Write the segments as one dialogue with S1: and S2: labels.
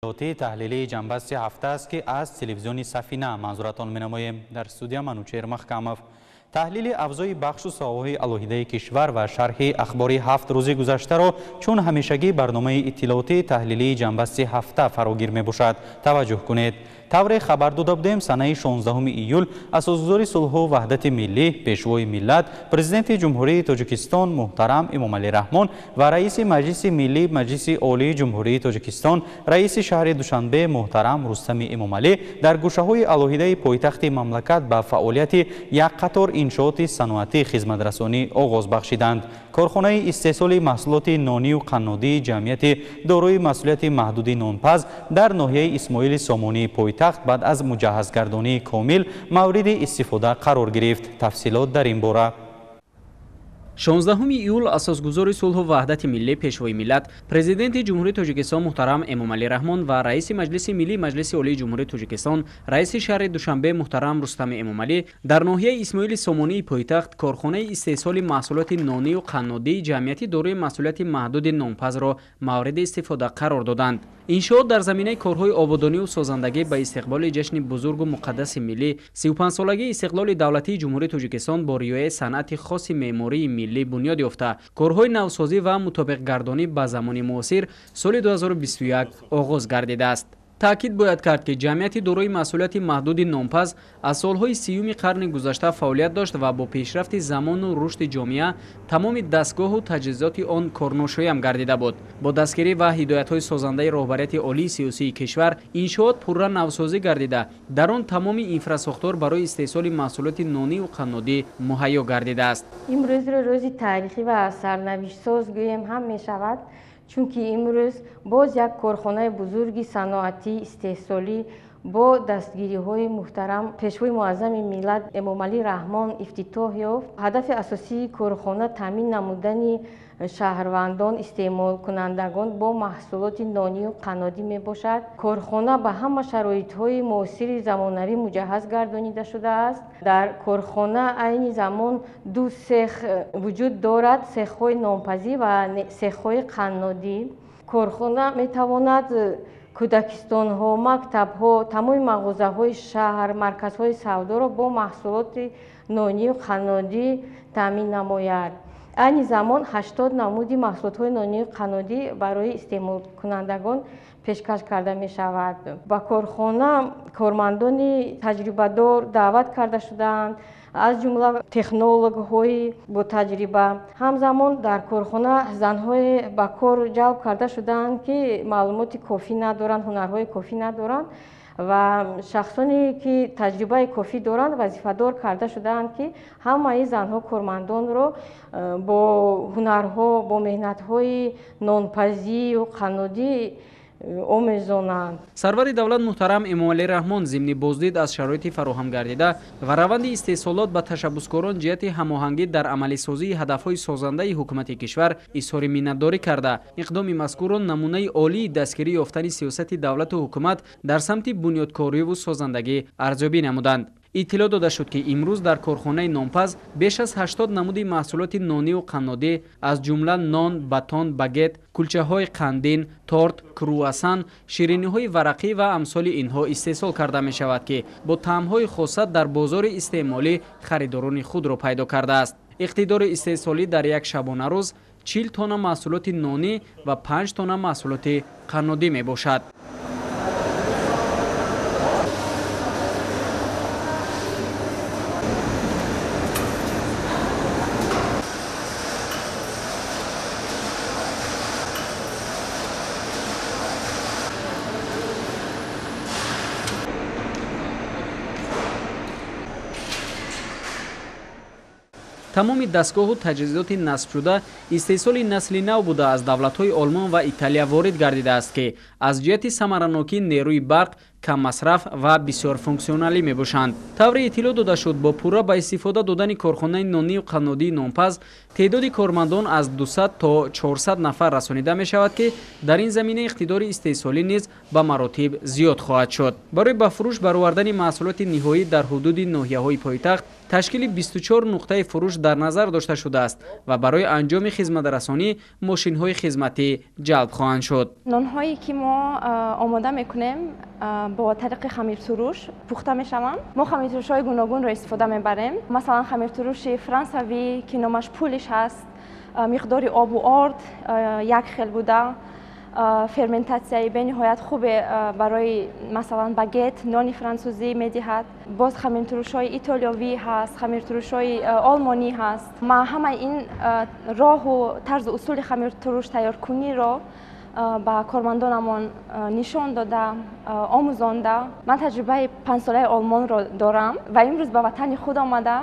S1: اطلاعاتی تحلیلی جنبه 3 هفته است که از تلویزیون سفینه منظورتان می‌نماییم. در استودیو منوچهر مخکمов تحلیل افزای بخش و ساحه‌های الهیده کشور و شرح اخباری 7 روز گذشته را چون همیشگی برنامه اطلاعاتی تحلیلی جنبه 3 هفته فراگیر می‌باشد توجه کنید. طور خبر داده بودیم سنه 16 ایول اساسگزار صلح و وحدت ملی پیشوای ملت پرزیدنت جمهوری تاجیکستان محترم امامعلی رحمان و رئیس مجلس ملی مجلس عالی جمهوری تاجیکستان رئیس شهر دوشنبه محترم رستم امامعلی در گوشه‌های الهیده پایتخت مملکت به فعالیت یک قطار انشاءات صنعتی خدمت‌رسانی آغاز بخشیدند. کارخانه استحصال محصولات نانی و قنادی جمعیت دارای مسئولیت محدود نانپز در ناحیه اسماعیل سامانی پایتخت بعد از مجهزگردانی کامل مورد استفاده قرار گرفت. تفصیلات در این باره.
S2: 16 ایول اساسگزار صلح و وحدت ملی پیشوای ملت پرزیدنت جمهوری تاجیکستان محترم امامعلی رحمان و رئیس مجلس ملی مجلس عالی جمهوری تاجیکستان رئیس شهر دوشنبه محترم رستم امامعلی در ناحیه اسماعیل سامانی پایتخت کارخانه استحصال محصولات نانی و قنادی جمعیت دارای مسئولیت محدود نانپز را مورد استفاده قرار دادند. انشاءات در زمینه کارهای آبادانی و سازندگی به استقبال جشن بزرگ و مقدس ملی 35 سالگی استقلال دولتی جمهوری تاجیکستان با ریایه صنعت خاص معماری ملی بنیاد یافته کارهای نوسازی و مطابق گردانی به زمان معاصر سال 2021 آغاز گردیده است. تأکید باید کرد که جمعیت دارای مسئولیت محدود نانپز از سالهای 30 قرن گذشته فعالیت داشت و با پیشرفت زمان و رشد جامعه تمام دستگاه و تجهیزات آن کارناشایم گردیده بود. با دستگیری و هدایت‌های سازنده رهبریت عالی سیاسی کشور انشاءات پورا نوسازی گردیده در آن تمام اینفراساختور برای استحصال محصولات نانی و قنادی مهیا گردیده است.
S3: امروز روز تاریخی و سرنوشت‌ساز گویم هم می‌شود چون که امروز باز یک کارخانه بزرگی صنعتی استحصالی با دستگیری های محترم پیشوای معظم ملت امامعلی رحمان افتتاح یافت. هدف اساسی کارخانه تامین نمودن شهروندان استعمال کنندگان با محصولات نانی و قنادی می باشد. کارخانه به همه شرایط های معاصر زمانوی مجهز گردانیده شده است. در کارخانه عین زمان دو سیخ وجود دارد، سیخ های نانپزی و سیخ های قنادی. کارخانه می تواند کودکستان ها، مکتب ها، تمام مغازه های شهر، مرکز های سودا را با محصولات نانی و قنادی تامین نماید. این زمان 80 نمودی محصولات های نانی و قنادی برای استعمال کنندگان پیشکش کرده می شود. با کارخانه کارمندان تجربه دار دعوت کرده شدند از جمله تکنولوژ های با تجربه. همزمان در کارخانه زنهای به کار جلب کرده شدند که معلومات کافی ندارند، هنرهای کافی ندارند و شخصانی که تجربه کافی دارند وظیفه‌دار کرده شدند که همه زنها کارمندان را با هنرها با مهنت‌های نانپزی و قنادی آموزانند.
S2: سرور دولت محترم امامعلی رحمان ضمن بازدید از شرایط فراهم گردیده و روند استحصالات به تشبثکاران جهت هماهنگی در عملی سازی هدفهای سازنده حکومت کشور اظهار منتداری کرده اقدام مذکور نمونه عالی دستگیری یافتن سیاست دولت و حکومت در سمت بنیادکاری و سازندگی ارزیابی نمودند. اطلاع داده شد که امروز در کارخانه نانپز بیش از 80 نمود محصولات نانی و قنادی از جمله نان، باتون، باگت، کلچه های قندین، تورت، کرواسان، شیرینی های ورقی و امثال اینها استحصال کرده می شود که با طعم های خاصت در بازار استعمالی خریداران خود را پیدا کرده است. اقتدار استحصالی در یک شبانه روز 40 تن محصولات نانی و 5 تن محصولات قنادی می باشد. تمام دستگاه و تجهیزات نصب شده استحصال نسل نو بوده از دولت‌های آلمان و ایتالیا وارد گردیده است که از جهت ثمره‌ناکی نیروی برق кам масраф ва бисёр функсионалӣ мебошанд. тавре иттилоъ дода шуд бо пурра ба истифода додани корхонаи нонию қаннодии нонпаз теъдоди кормандон аз 200 то 400 нафар расонида мешавад ки дар ин замина иқтидори истеҳсолӣ низ ба маротиб зиёд хоҳад шуд. барои ба фурӯш баровардани маҳсулоти ниҳоӣ дар ҳудуди ноҳияҳои пойтахт ташкили 24 нуқтаи фурӯш дар назар дошта шудааст ва барои анҷоми хизматрасонӣ мошинҳои хизматӣ ҷалб хоҳанд шуд.
S4: нонҳое ки мо омода мекунем бо тариқи хамиртуруш пухта мешаванд. мо хамиртурушҳои гуногунро истифода мебарем. масалан хамиртуруши франсавӣ ки номаш пулиш ҳаст, миқдори обу орд як хел буда, ферментатсияи бениҳоят хубе барои масалан багет, нони франсузӣ медиҳад. боз хамиртурушҳои итолиёвӣ ҳаст, хамиртурушҳои олмонӣ ҳаст. ман ҳамаи ин роҳу тарзу усули хамиртуруш тайёркуниро ба кормандонамон нишон дода, омӯзонда. ман таҷрибаи 5-солаи олмонро дорам ва имрӯз ба ватани худ омада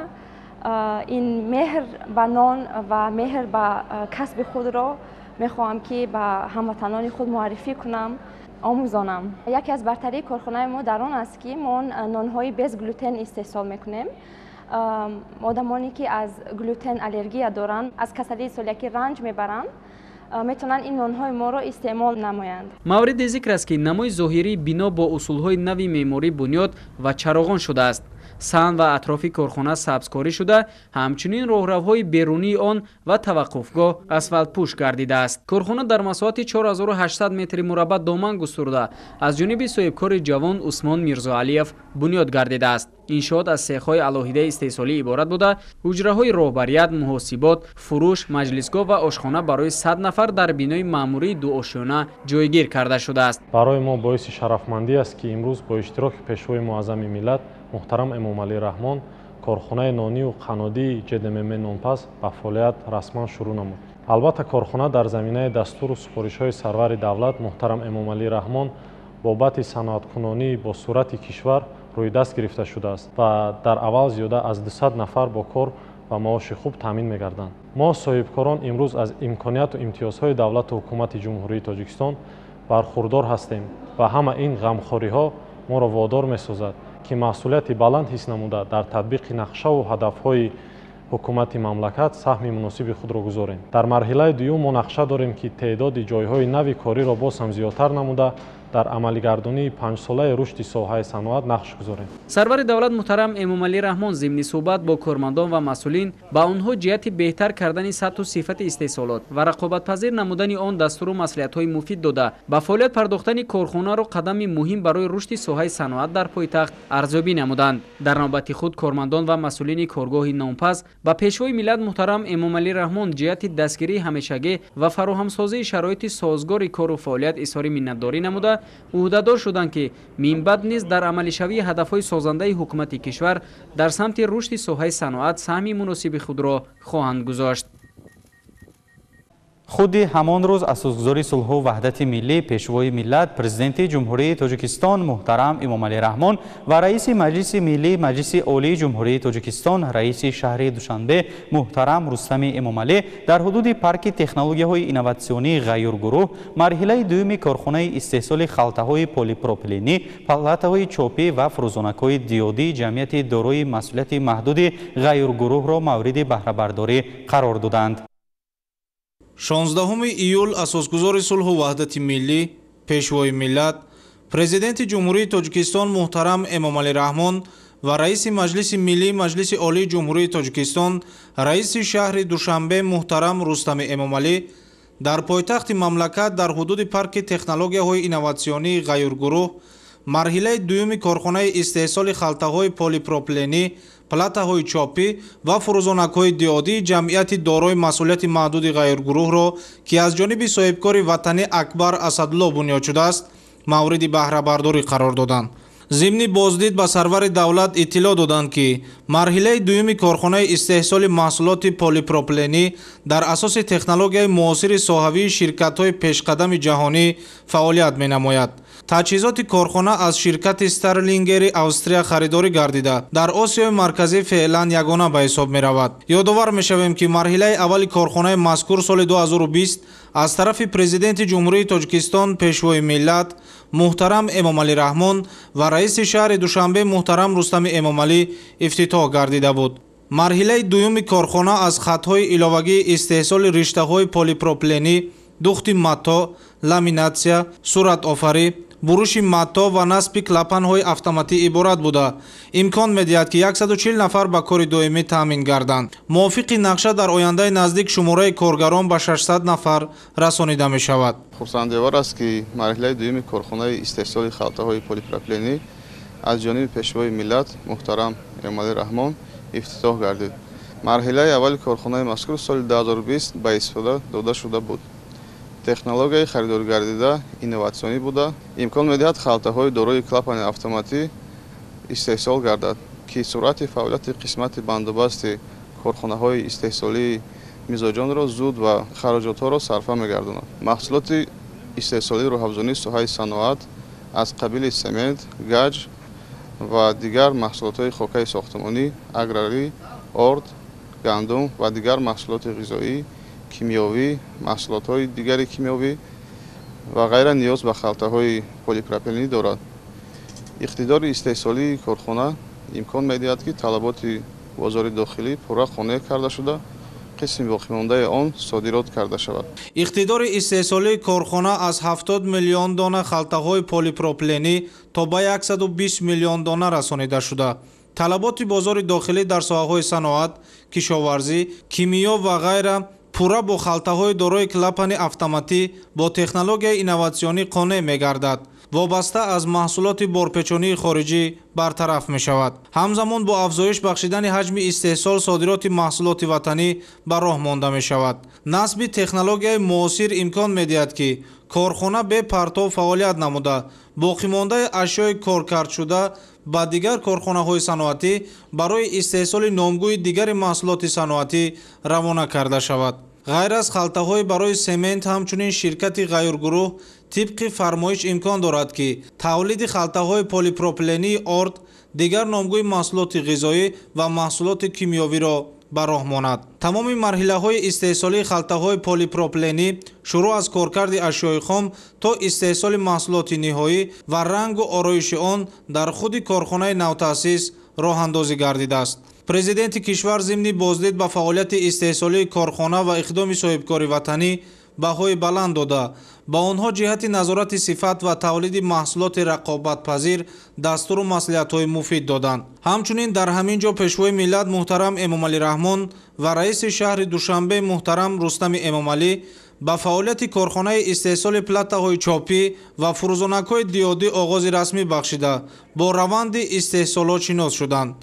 S4: ин меҳр ба нон ва меҳр ба касби худро мехоҳам ки ба ҳамватанони худ муаррифӣ кунам, омӯзонам. яке аз бартарии корхонаи мо дар он аст ки мо нонҳои без глютен истеҳсол мекунем. одамоне ки аз глютен аллергия доранд, аз касалии целиакӣ ранҷ мебаранд, метавонанд ин нонҳои моро истеъмол намоянд.
S2: мавриди зикр аст ки намои зоҳирӣ бино бо усулҳои нави меъморӣ бунёд ва чароғон шудааст. саҳн ва атрофи корхона сабзкорӣ шуда, ҳамчунин роҳравҳои берунии он ва таваққуфгоҳ асфалтпӯш гардидааст. корхона дар масоҳати 4800 метри мураббаъ доман густурда аз ҷониби соҳибкори ҷавон Усмон Мирзоалиев бунёд гардидааст. иншоот аз сехҳои алоҳидаи истеҳсолӣ иборат буда, ҳуҷраҳои роҳбарият, муҳосибот, фурӯш, маҷлисгоҳ ва ошхона барои 100 нафар дар бинои маъмурии дуошёна ҷойгир карда шудааст.
S5: барои мо боиси шарафмандӣ аст ки имрӯз бо иштироки пешвои муаззами миллат муҳтарам Эмомалӣ Раҳмон корхонаи нонию қаннодии ҷДММ Нонпаз ба фаъолият расман шурӯъ намуд. албатта корхона дар заминаи дастуру супоришҳои сарвари давлат муҳтарам Эмомалӣ Раҳмон бобати саноаткунонӣ бо сурати кишвар рӯйдаст гирифта шудааст ва дар аввал зиёда аз 200 нафар бо кор ва маоши хуб таъмин мегарданд. мо соҳибкорон имрӯз аз имконияту имтиёзҳои давлату ҳукумати ҷумҳурии Тоҷикистон бархурдор ҳастем ва ҳама ин ғамхориҳо моро водор месозад ки масъулияти баланд ҳис намуда дар татбиқи нақшаву ҳадафҳои ҳукумати мамлакат саҳми муносиби худро гузорем. дар марҳилаи дуюм мо нақша дорем ки теъдоди ҷойҳои нави кориро боз ҳам зиёдтар намуда дар амалигардонии 5-солаи рушди соҳаи саноат нақш гузорем.
S2: сарвари давлат муҳтарам Эмомалӣ Раҳмон зимни суҳбат бо кормандон ва масъулин ба онҳо ҷиҳати беҳтар кардани сатҳу сифати истеҳсолот ва рақобатпазир намудани он дастуру маслиҳатҳои муфид дода ба фаъолият пардохтани корхонаро қадами муҳим барои рушди соҳаи саноат дар пойтахт арзёбӣ намуданд. дар навбати худ кормандон ва масъулини коргоҳи Нонпаз ба пешвои миллат муҳтарам Эмомалӣ Раҳмон ҷиҳати дастгирии ҳамешагӣ ва фароҳамсозии шароити созгори кору фаъолият изҳори миннатдорӣ намуда ӯҳдадор шуданд ки минбаъд низ дар амалишавии ҳадафҳои созандаи ҳукумати кишвар дар самти рушди соҳаи саноат саҳми муносиби худро хоҳанд гузошт.
S1: худи ҳамон рӯз асосгузори сулҳу ваҳдати миллӣ пешвои миллат президенти ҷумҳурии Тоҷикистон муҳтарам Эмомалӣ Раҳмон ва раиси маҷлиси миллӣ маҷлиси олии ҷумҳурии Тоҷикистон раиси шаҳри Душанбе муҳтарам Рустами Эмомалӣ дар ҳудуди парки технологияҳои инноватсионии ғайюргурӯҳ марҳилаи дуюми корхонаи истеҳсоли халтаҳои полипропиленӣ, палатаҳои чопӣ ва фурӯзонакҳои диёдии ҷамъияти дорои масъулияти маҳдуди ғайюргурӯҳро мавриди баҳрабардорӣ қарор доданд.
S6: 16 июл асосгузори сулҳу ваҳдати миллӣ пешвои миллат президенти ҷумҳурии Тоҷикистон муҳтарам Эмомалӣ Раҳмон ва раиси маҷлиси миллӣ маҷлиси олии ҷумҳурии Тоҷикистон раиси шаҳри Душанбе муҳтарам Рустами Эмомалӣ дар пойтахти мамлакат дар ҳудуди парки технологияҳои инноватсионии ғайюргурӯҳ марҳилаи дуюми корхонаи истеҳсоли халтаҳои полипропиленӣ, платаҳои чопӣ ва фурӯзонакҳои диодии ҷамъияти дорои масъулияти маҳдуди ғайюргурӯҳро ки аз ҷониби соҳибкори ватанӣ Акбар Асадулло бунёд шудааст, мавриди баҳрабардорӣ қарор доданд. зимни боздид ба сарвари давлат иттилоъ доданд ки марҳилаи дуюми корхонаи истеҳсоли маҳсулоти полипропиленӣ дар асоси технологияи муосири соҳавии ширкатҳои пешқадами ҷаҳонӣ фаъолият менамояд. таҷҳизоти корхона аз ширкати Старлингери Австрия харидорӣ гардида, дар Осиёи марказӣ феълан ягона ба ҳисоб меравад. ёдовар мешавем, ки марҳилаи аввали корхонаи мазкур соли 2020 аз тарафи президенти ҷумҳурии Тоҷикистон пешвои миллат муҳтарам Эмомалӣ Раҳмон ва раиси шаҳри Душанбе муҳтарам Рустами Эмомалӣ ифтитоҳ гардида буд. марҳилаи дуюми корхона аз хатҳои иловагии истеҳсоли риштаҳои полипропиленӣ, духти матто, ламинатсия, суратофарӣ, буруши матто ва насби клапанҳои автоматӣ иборат буда, имкон медиҳад ки 140 нафар ба кори доимӣ таъмин гарданд. мувофиқи нақша дар ояндаи наздик шумораи коргарон ба 600 нафар расонида мешавад.
S7: хурсандевар аст ки марҳилаи дуюми корхонаи истеҳсоли халтаҳои полипропиленӣ аз ҷониби пешвои миллат муҳтарам Эмомалӣ Раҳмон ифтитоҳ гардид. марҳилаи аввали корхонаи мазкур соли 2020 ба истифода дода шуда буд. технологияи харидоргардида инноватсионӣ буда, имкон медиҳад халтаҳои дорои клапани автоматӣ истеҳсол гардад, ки суръати фаъолияти қисмати бандобасти корхонаҳои истеҳсолии мизоҷонро зуд ва хароҷотҳоро сарфа мегардонад. маҳсулоти истеҳсолии роҳафзонии соҳаи саноат аз қабили семент, гаҷ ва дигар маҳсулотҳои хокаи сохтмонӣ, аграрӣ, орд, гандум ва дигар маҳсулоти ғизоӣ, кимиёвӣ, маҳсулотҳои дигари кимиёвӣ ва ғайра ниёз ба халтаҳои полипропиленӣ дорад. иқтидори истеҳсолии корхона имкон медиҳад, ки талаботи бозори дохилӣ пурра қонеъ карда шуда, қисми боқимондаи он содирот карда шавад.
S6: иқтидори истеҳсолии корхона аз 70 миллион дона халтаҳои полипропиленӣ то ба 120 миллион дона расонида шуда. талаботи бозори дохилӣ дар соҳаҳои саноат, кишоварзӣ, кимиё ва ғайра пурра бо халтаҳои дорои клапани автоматӣ бо технологияи инноватсионӣ қонеъ мегардад. вобаста аз маҳсулоти борпечонии хориҷӣ бартараф мешавад. ҳамзамон бо афзоиш бахшидани ҳаҷми истеҳсол содироти маҳсулоти ватанӣ ба роҳ монда мешавад. насби технологияи муосир имкон медиҳад, ки корхона бе партов фаъолият намуда, боқимондаи ашёи коркардшуда ба дигар корхонаҳои саноатӣ барои истеҳсоли номгӯи дигари маҳсулоти саноатӣ равона карда шавад. ғайр аз халтаҳои барои семент, ҳамчунин ширкати ғайргурӯҳ тибқи фармоиш имкон дорад, ки тавлиди халтаҳои полипропилении орд, дигар номгӯи маҳсулоти ғизоӣ ва маҳсулоти кимиёвиро ба роҳ монад. тамоми марҳилаҳои истеҳсолии халтаҳои полипропиленӣ шурӯъ аз коркарди ашёи хом то истеҳсоли маҳсулоти ниҳоӣ ва рангу ороиши он дар худи корхонаи навтаъсис роҳандозӣ гардидааст. президенти кишвар зимни боздид ба фаъолияти истеҳсолии корхона ва иқдоми соҳибкори ватанӣ баҳои баланд дода, ба онҳо ҷиҳати назорати сифат ва тавлиди маҳсулоти рақобатпазир дастуру маслиҳатҳои муфид доданд. ҳамчунин дар ҳамин ҷо пешвои миллат муҳтарам Эмомалӣ Раҳмон ва раиси шаҳри Душанбе муҳтарам Рустами Эмомалӣ ба фаъолияти корхонаи истеҳсоли платаҳои чопӣ ва фурӯзонакҳои диодӣ оғози расмӣ бахшида, бо раванди истеҳсолот шинос шуданд.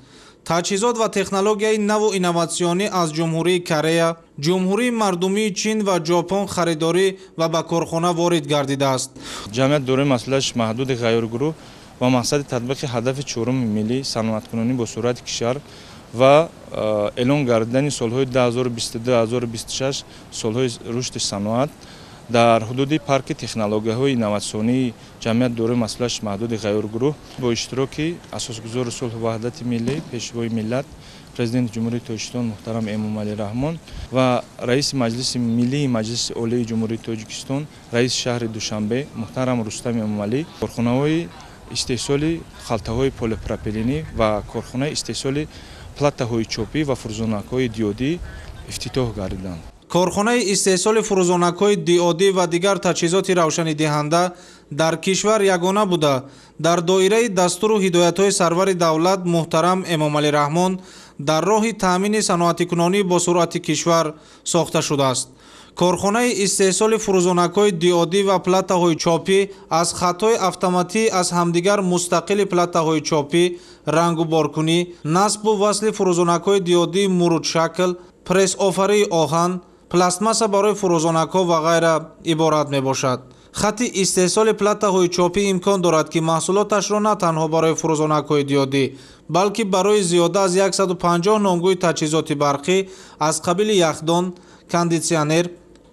S6: таҷҳизот ва технологияи наву инноватсионӣ аз ҷумҳурии Корея, ҷумҳурии мардумии Чин ва Ҷопон харидорӣ ва ба корхона ворид гардидааст.
S8: ҷамъият дорои масъулияти маҳдуди ғайргурӯҳ ва мақсади татбиқи ҳадафи чорум миллӣ саноаткунонӣ бо суръати кишвар ва эълон гардидани солҳои 2022-2026 солҳои рушди саноат дар ҳудуди парки технологияҳои инноватсионии ҷамъият дорои масъулияти маҳдуди ғайргурӯҳ бо иштироки асосгузори сулҳу ваҳдати миллӣ, пешвои миллат, президенти ҷумҳурии Тоҷикистон муҳтарам Эмомалӣ Раҳмон ва раиси маҷлиси миллии маҷлиси олии ҷумҳурии Тоҷикистон, раиси шаҳри Душанбе муҳтарам Рустами Эмомалӣ корхонаҳои истеҳсоли халтаҳои полипропиленӣ ва корхонаи истеҳсоли платаҳои чопӣ ва фурӯзонакҳои диодӣ ифтитоҳ гардиданд.
S6: корхонаи истеҳсоли фурӯзонакҳои диодӣ ва дигар таҷҳизоти равшанидиҳанда дар кишвар ягона буда, дар доираи дастуру ҳидоятҳои сарвари давлат муҳтарам Эмомалӣ Раҳмон дар роҳи таъмини саноатикунонӣ бо суръати кишвар сохта шудааст. корхонаи истеҳсоли фурӯзонакҳои диодӣ ва платаҳои чопӣ аз хатҳои автоматӣ аз ҳамдигар мустақили платаҳои чопӣ, рангу боркунӣ, насбу васли фурӯзонакҳои диодии мурудшакл, прессофарии оҳан, пластмасса барои фурӯзонакҳо ва ғайра иборат мебошад. خط استحصال платаҳои чопӣ имкон дорад ки маҳсулоташро на танҳо барои фурӯзонакҳои диёдӣ, балки барои зиёда аз 150 номгӯи таҷҳизоти барқӣ аз қабили яхдон, кондитсионер,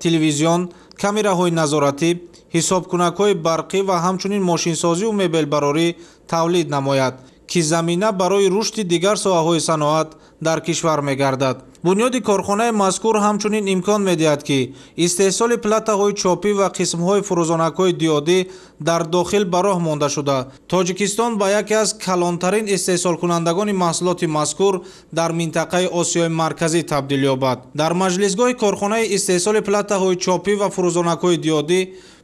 S6: телевизион, камераҳои назоратӣ, ҳисобкунакҳои барқӣ ва ҳамчунин мошинсозию мебелбарорӣ тавлид намояд, ки замина барои рушди дигар соҳаҳои саноат дар кишвар мегардад. бунёди корхонаи мазкур ҳамчунин имкон медиҳад ки истеҳсоли платаҳои чопӣ ва қисмҳои фурӯзонакҳои диёдӣ дар дохил ба роҳ монда шуда, Тоҷикистон ба яке аз калонтарин истеҳсолкунандагони маҳсулоти мазкур дар минтақаи Осиёи Марказӣ табдил ёбад. Дар маҷлисгоҳи корхонаи истеҳсоли платаҳои чопӣ ва фурӯзонакҳои диёдӣ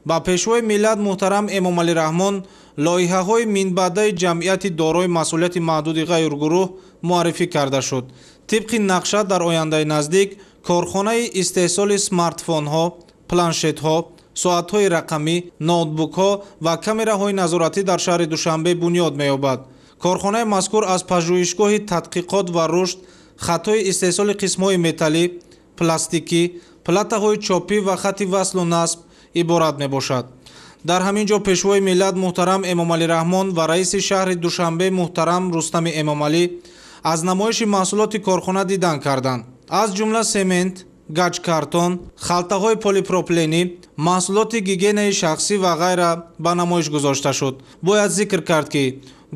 S6: ба пешвои миллат муҳтарам Эмомалӣ Раҳмон лоиҳаҳои минбаъдаи ҷамъияти дорои масъулияти маҳдуди ғайргурӯҳ муаррифӣ карда шуд. тибқи нақша дар ояндаи наздик корхонаи истеҳсоли смартфонҳо, планшетҳо, соатҳои рақамӣ, ноутбукҳо ва камераҳои назоратӣ дар шаҳри Душанбе бунёд меёбад. корхонаи мазкур аз пажӯҳишгоҳи тадқиқот ва рушд хаттҳои истеҳсоли қисмҳои металлӣ, пластикӣ, платаҳои чопӣ ва хатти васлу насб иборат мебошад. дар ҳамин ҷо пешвои миллат муҳтарам Эмомалӣ Раҳмон ва раиси шаҳри Душанбе муҳтарам Рустами Эмомалӣ аз намоиши маҳсулоти корхона дидан карданд. аз ҷумла семент, гаҷкартон, халтаҳои полипропленӣ, маҳсулоти гигиенаи шахсӣ ва ғайра ба намоиш гузошта шуд. бояд зикр кард ки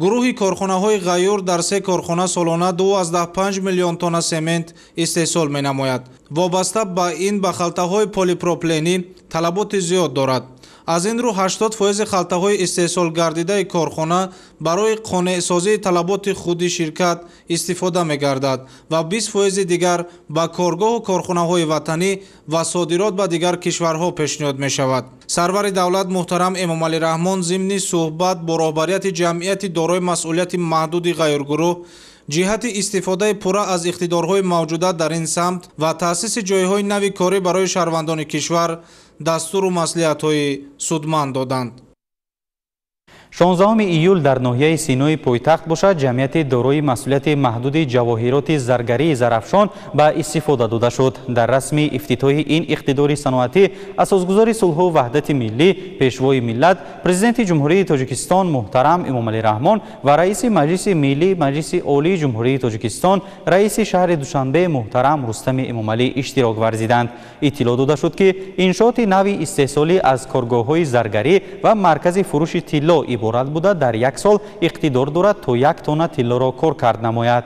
S6: гурӯҳи корхонаҳои ғайюр дар 3 корхона солона 2,5 миллион тонна семент истеҳсол менамояд. вобаста ба ин ба халтаҳои полипропленӣ талаботи зиёд дорад. аз ин рӯ 80% халтаҳои истеҳсол гардидаи корхона барои қонеъсозии талаботи худи ширкат истифода мегардад ва 20% дигар ба коргоҳу корхонаҳои ватанӣ ва содирот ба дигар кишварҳо пешниҳод мешавад. сарвари давлат муҳтарам Эмомалӣ Раҳмон зимни суҳбат бо роҳбарияти ҷамъияти дорои масъулияти маҳдуди ғайргурӯҳ ҷиҳати истифодаи пурра аз иқтидорҳои мавҷуда дар ин самт ва таъсиси ҷойҳои нави корӣ барои шаҳрвандони кишвар дастуру маслиҳатҳои судманд доданд.
S1: 16 июл дар ноҳияи Синои пойтахт бошад ҷамъияти дорои масъулияти маҳдуди ҷавоҳироти заргарии Зарафшон ба истифода дода шуд. дар расми ифтитоҳи ин иқтидори саноатӣ асосгузори сулҳу ваҳдати миллӣ, пешвои миллат, президенти ҷумҳурии Тоҷикистон муҳтарам Эмомалӣ Раҳмон ва раиси маҷлиси миллӣ, маҷлиси олии ҷумҳурии Тоҷикистон, раиси шаҳри Душанбе муҳтарам Рустами Эмомалӣ иштирок варзиданд. иттилоъ дода шуд ки иншооти нави истеҳсолӣ аз коргоҳҳои заргарӣ ва маркази фурӯши тилло иборат буда дар як сол иқтидор дорад то 1 тонна тиллоро кор кард намояд.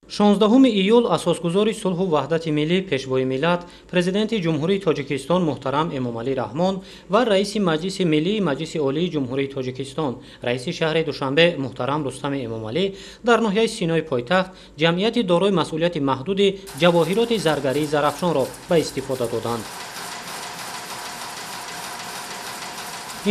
S2: 16 июл асосгузори сулҳу ваҳдати миллӣ, пешвои миллат, президенти ҷумҳурии Тоҷикистон муҳтарам Эмомалӣ Раҳмон ва раиси маҷлиси миллӣ, маҷлиси олии ҷумҳурии Тоҷикистон, раиси шаҳри Душанбе муҳтарам Рустами Эмомалӣ дар ноҳияи Синои пойтахт ҷамъияти дорои масъулияти маҳдуди ҷавоҳироти заргарии Зарафшонро ба истифода доданд.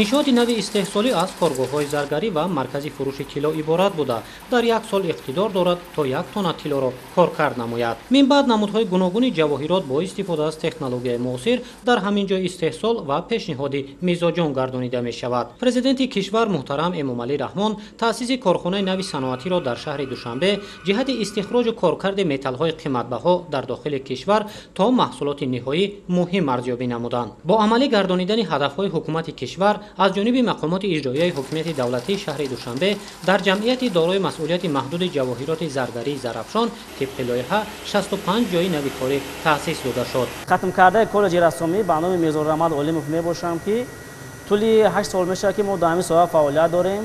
S2: иншооти нави истеҳсолӣ аз коргоҳҳои заргарӣ ва маркази фурӯши тилло иборат буда дар як сол иқтидор дорад то 1 тонна тиллоро коркард намояд. минбаъд намудҳои гуногуни ҷавоҳирот бо истифода аз технологияи муосир дар ҳамин ҷо истеҳсол ва пешниҳоди мизоҷон гардонида мешавад. президенти кишвар муҳтарам Эмомалӣ Раҳмон таъсиси корхонаи нави саноатиро дар шаҳри Душанбе ҷиҳати истихроҷу коркарди металлҳои қиматбаҳо дар дохили кишвар то маҳсулоти ниҳоӣ муҳим арзёбӣ намуданд. бо амалӣ гардонидани ҳадафҳои ҳукумати кишвар аз ҷониби мақомоти иҷроияи ҳокимияти давлатии шаҳри Душанбе дар ҷамъияти дорои масъулияти маҳдуди ҷавоҳироти заргарии Зарафшон тибқи лоиҳа 65 ҷойи навикорӣ таъсис дода шуд.
S9: хатм кардаи коллеҷи рассомӣ ба номи Мирзо Раҳмат Олимов мебошам ки тӯли 8 сол мешавад ки мо дар ҳамин соҳа фаъолият дорем.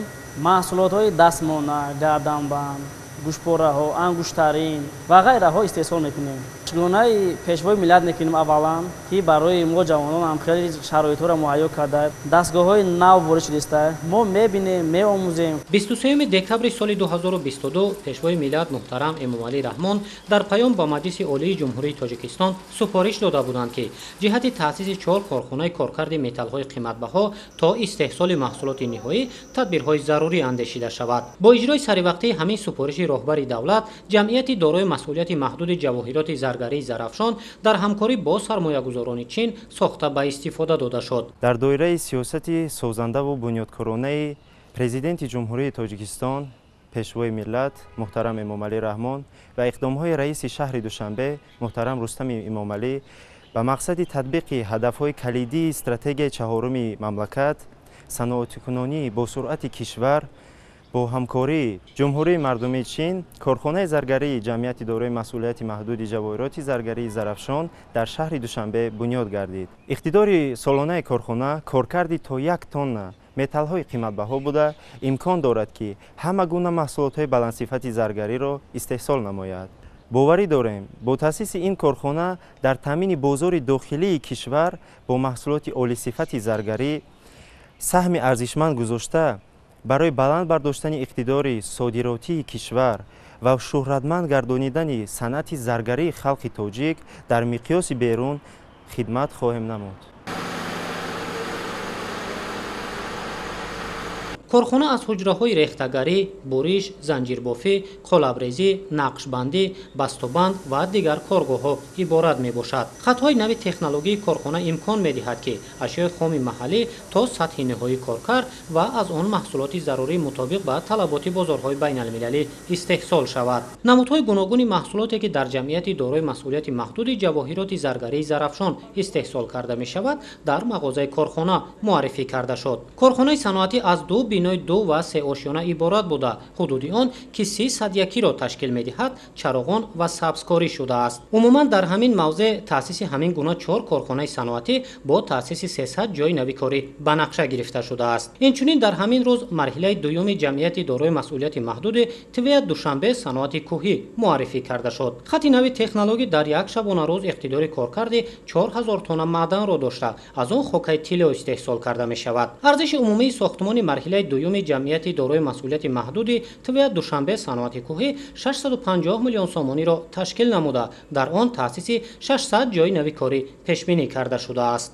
S9: маҳсулотҳои дастмона, гарданбанд, гӯшпораҳо, ангуштарин ва ғайраҳо истеҳсол мекунем. чигонаи пешвои миллат мекунем аввалан ки барои мо ҷавонон ҳам хеле шароитҳоро муҳайё карда дастгоҳҳои нав ворид шудааста. мо мебинем, меомӯзем.
S2: 23 декабри соли 2022 пешвои миллат муҳтарам Эмомалӣ Раҳмон дар паём ба маҷлиси олии ҷумҳурии Тоҷикистон супориш дода буданд ки ҷиҳати таъсиси 4 корхонаи коркарди металлҳои қиматбаҳо то истеҳсоли маҳсулоти ниҳоӣ тадбирҳои зарурӣ андешида шавад. бо иҷрои саривақтии ҳамин супориши роҳбари давлат, ҷамъияти дорои масъулияти маҳдуди ҷавоҳироти заргарии Зарафшон дар ҳамкорӣ бо сармоягузорони чин сохта ба истифода дода шуд.
S10: дар доираи сиёсати созандаву бунёдкоронаи президенти ҷумҳурии Тоҷикистон, пешвои миллат муҳтарам Эмомалӣ Раҳмон ва иқдомҳои раиси шаҳри Душанбе муҳтарам Рустами Эмомалӣ ба мақсади татбиқи ҳадафҳои калидии стратегияи чаҳоруми мамлакат саноатикунонӣ бо суръати кишвар бо ҳамкории ҷумҳурии мардумии чин корхонаи заргарии ҷамъияти дорои масъулияти маҳдуди ҷавоҳироти заргарии зарафшон дар шаҳри душанбе бунёд гардид. иқтидори солонаи корхона коркарди то 1 тонна металлҳои қиматбаҳо буда имкон дорад ки ҳама гуна маҳсулотҳои баландсифати заргариро истеҳсол намояд. боварӣ дорем бо таъсиси ин корхона дар таъмини бозори дохилии кишвар бо маҳсулоти олисифати заргарӣ саҳми арзишманд гузошта барои баланд бардоштани иқтидори содиротии кишвар ва шӯҳратманд гардонидани санъати заргарии халқи тоҷик дар миқёси берун хидмат хоҳем намуд.
S11: корхона аз ҳуҷраҳои рехтагарӣ, буриш, занҷирбофӣ, қолабрезӣ, нақшбандӣ, бастобанд ва дигар коргоҳҳо иборат мебошад. хатҳои нави технологии корхона имкон медиҳад ки ашёи хоми маҳаллӣ то сатҳи ниҳоии коркар ва аз он маҳсулоти зарурӣ мутобиқ ба талаботи бозорҳои байналмилалӣ истеҳсол шавад. намудҳои гуногуни маҳсулоте ки дар ҷамъияти дорои масъулияти маҳдуди ҷавоҳироти заргарии зарафшон истеҳсол карда мешавад дар мағозаи корхона муаррифӣ карда шуд. корхонаи саноатӣ аз ду бинои 2 ва 3 ошёна иборат буда ҳудуди он ки 301-ро ташкил медиҳад чароғон ва сабзкорӣ шудааст. умуман дар ҳамин мавзеъ таъсиси ҳамин гуна 4 корхонаи саноатӣ бо таъсиси 300 ҷойи навикорӣ ба нақша гирифта шудааст. инчунин дар ҳамин рӯз марҳилаи дуюми ҷамъияти дорои масъулияти маҳдуди твея душанбе саноати кӯҳӣ муаррифӣ карда шуд. хати нави технологӣ дар як шабона рӯз иқтидори коркарди 4000 тонна маъданро дошта аз он хокаи тилло истеҳсол карда мешавад. арзиши умумии сохтмони марҳилаи дуюми ҷамъияти дорои масъулияти маҳдуди твея душанбе саноати кӯҳӣ 650 миллион сомониро ташкил намуда дар он таъсиси 600 ҷойи навикорӣ пешбинӣ карда шудааст.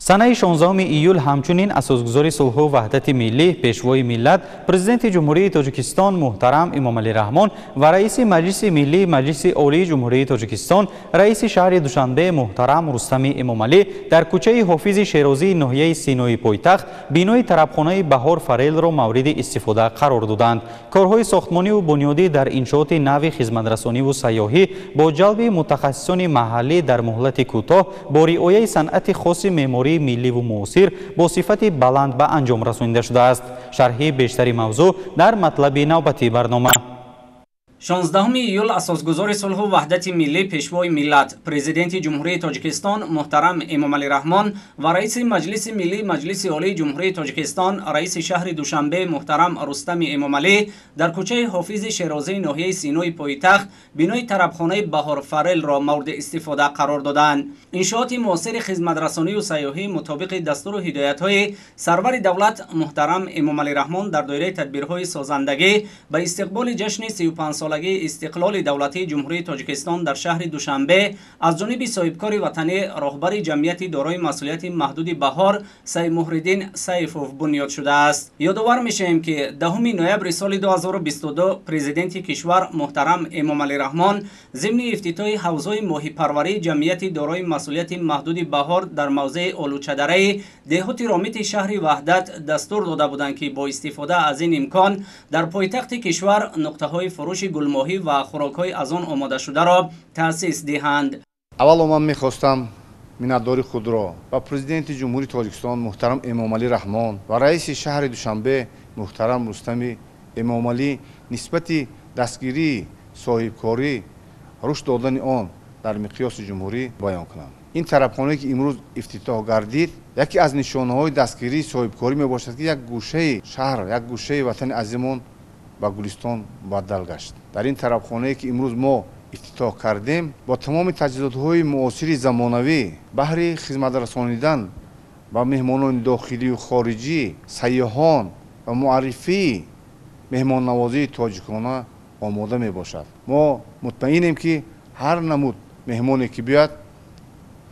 S1: санаи 16 июл ҳамчунин асосгузори сулҳу ваҳдати миллӣ пешвои миллат президенти ҷумҳурии тоҷикистон муҳтарам эмомалӣ раҳмон ва раиси маҷлиси миллии маҷлиси олии ҷумҳурии тоҷикистон раиси шаҳри душанбе муҳтарам рустами эмомалӣ дар кӯчаи ҳофизи шерозии ноҳияи синои пойтахт бинои тарабхонаи баҳор фарелро мавриди истифода қарор доданд. корҳои сохтмониву бунёдӣ дар иншооти нави хизматрасониву сайёҳӣ бо ҷалби мутахассисони маҳаллӣ дар муҳлати кӯтоҳ бо риояи санъати хоси меъмории милливу муосир бо сифати баланд ба анҷом расонида шудааст. шарҳи бештари мавзӯъ дар матлаби навбати барнома.
S2: 16 июл асосгузори сулҳу ваҳдати миллӣ пешвои миллат президенти ҷумҳурии тоҷикистон муҳтарам эмомалӣ раҳмон ва раиси маҷлиси миллии маҷлиси олии ҷумҳурии тоҷикистон раиси шаҳри душанбе муҳтарам рустами эмомалӣ дар кӯчаи ҳофизи шерозии ноҳияи синои пойтахт бинои тарабхонаи баҳор фарелро мавриди истифода қарор доданд. иншооти муосири хизматрасонию сайёҳӣ мутобиқи дастуру ҳидоятҳои сарвари давлат муҳтарам эмомалӣ раҳмон дар доираи тадбирҳои созандагӣ ба истиқболи ҷашни 35 истиқлоли давлатии ҷумҳурии тоҷикистон дар шаҳри душанбе аз ҷониби соҳибкори ватанӣ роҳбари ҷамъияти дорои масъулияти маҳдуди баҳор саймуҳриддин саифов бунёд шудааст. ёдовар мешавем ки 10 ноябри соли 2022 президенти кишвар муҳтарам эмомалӣ раҳмон зимни ифтитоҳи ҳавзҳои моҳипарварии ҷамъияти дорои масъулияти маҳдуди баҳор дар мавзеи олучадараи деҳоти ромити шаҳри ваҳдат дастур дода буданд ки бо истифода аз ин имкон дар пойтахти кишвар нуқтаҳои фурӯши гулмоҳӣ ва хӯрокҳои аз он омодашударо таъсис диҳанд.
S12: аввало ман мехостам миннатдори худро ба президенти ҷумҳурии тоҷикистон муҳтарам эмомалӣ раҳмон ва раиси шаҳри душанбе муҳтарам рустами эмомалӣ нисбати дастгирии соҳибкорӣ рушд додани он дар миқёси ҷумҳурӣ баён кунам. ин тарабхонае ки имрӯз ифтитоҳ гардид яке аз нишонаҳои дастгирии соҳибкорӣ мебошад ки як гӯшаи шаҳр як гӯшаи ватани азизмон ба гулистон мубаддал гашт. дар ин тарабхонае ки имрӯз мо ифтитоҳ кардем бо тамоми таҷҳизотҳои муосири замонавӣ баҳри хизматрасонидан ба меҳмонони дохилию хориҷӣ сайёҳон ва муаррифии меҳмоннавозии тоҷикона омода мебошад. мо мутмаинем ки ҳар намуд меҳмоне ки биёяд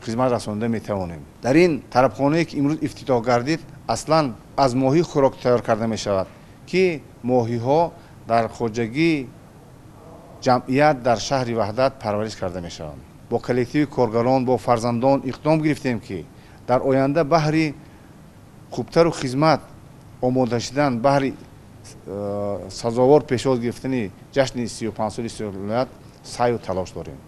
S12: хизмат расонида метавонем. дар ин тарабхонае ки имрӯз ифтитоҳ гардид аслан аз моҳӣ хӯрок тайёр карда мешавад ки моҳиҳо дар хоҷагии ҷамъият дар шаҳри ваҳдат парвариш карда мешаванд. бо коллективи коргарон бо фарзандон иқдом гирифтем ки дар оянда баҳри хубтару хизмат омода шудан баҳри сазовор пешвоз гирифтани ҷашни 35 соли истиқлолият сайю талош дорем.